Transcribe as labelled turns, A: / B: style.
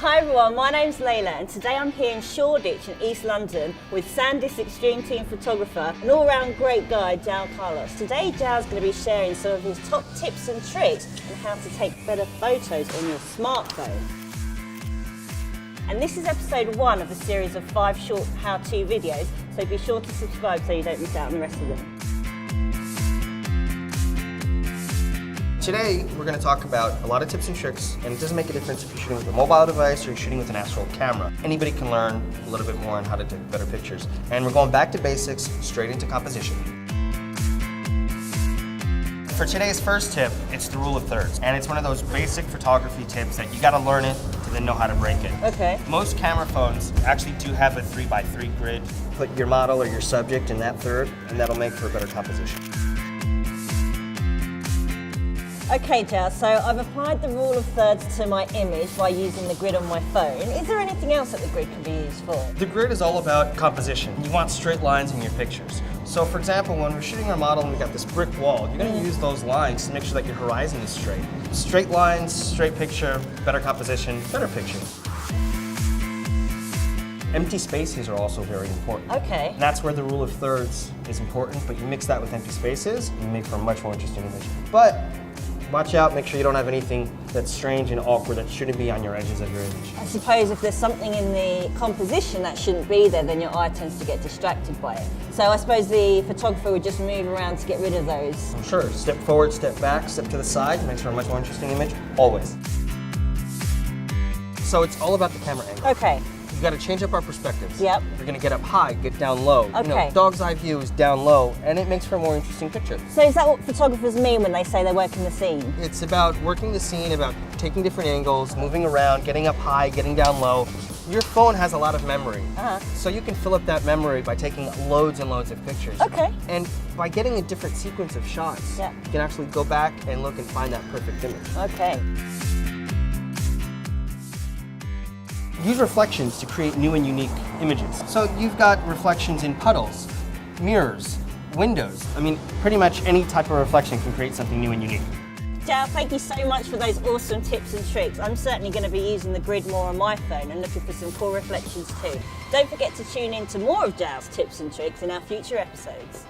A: Hi everyone, my name's Layla and today I'm here in Shoreditch in East London with SanDisk Extreme Team photographer and all-round great guy, Joao Carlos. Today Joao's going to be sharing some of his top tips and tricks on how to take better photos on your smartphone. And this is episode 1 of a series of 5 short how-to videos, so be sure to subscribe so you don't miss out on the rest of them.
B: Today, we're going to talk about a lot of tips and tricks, and it doesn't make a difference if you're shooting with a mobile device or you're shooting with an actual camera. Anybody can learn a little bit more on how to take better pictures. And we're going back to basics, straight into composition. For today's first tip, it's the rule of thirds. And it's one of those basic photography tips that you got to learn it to then know how to break it.
A: Okay.
B: Most camera phones actually do have a 3x3 grid. Put your model or your subject in that third, and that'll make for a better composition.
A: Okay, Joao, so I've applied the rule of thirds to my image by using the grid on my phone. Is there anything else that the grid can be used for?
B: The grid is all about composition. You want straight lines in your pictures. So for example, when we're shooting our model and we've got this brick wall, you're going to use those lines to make sure that your horizon is straight. Straight lines, straight picture, better composition, better picture. Empty spaces are also very important.
A: Okay.
B: And that's where the rule of thirds is important, but you mix that with empty spaces, you make for a much more interesting image. But watch out, make sure you don't have anything that's strange and awkward that shouldn't be on your edges of your image.
A: I suppose if there's something in the composition that shouldn't be there, then your eye tends to get distracted by it. So I suppose the photographer would just move around to get rid of those.
B: Sure, step forward, step back, step to the side, makes for a much more interesting image, always. So it's all about the camera angle.
A: Okay.
B: You got to change up our perspectives.
A: Yep.
B: You're going to get up high, get down low.
A: Okay.
B: You know, dog's eye view is down low, and it makes for a more interesting picture.
A: So is that what photographers mean when they say they're working the scene?
B: It's about working the scene, about taking different angles, moving around, getting up high, getting down low. Your phone has a lot of memory, so you can fill up that memory by taking loads and loads of pictures.
A: Okay.
B: And by getting a different sequence of shots,
A: Yeah.
B: you can actually go back and look and find that perfect image.
A: Okay.
B: Use reflections to create new and unique images. So you've got reflections in puddles, mirrors, windows. I mean, pretty much any type of reflection can create something new and unique.
A: Joao, thank you so much for those awesome tips and tricks. I'm certainly going to be using the grid more on my phone and looking for some cool reflections too. Don't forget to tune in to more of Joao's tips and tricks in our future episodes.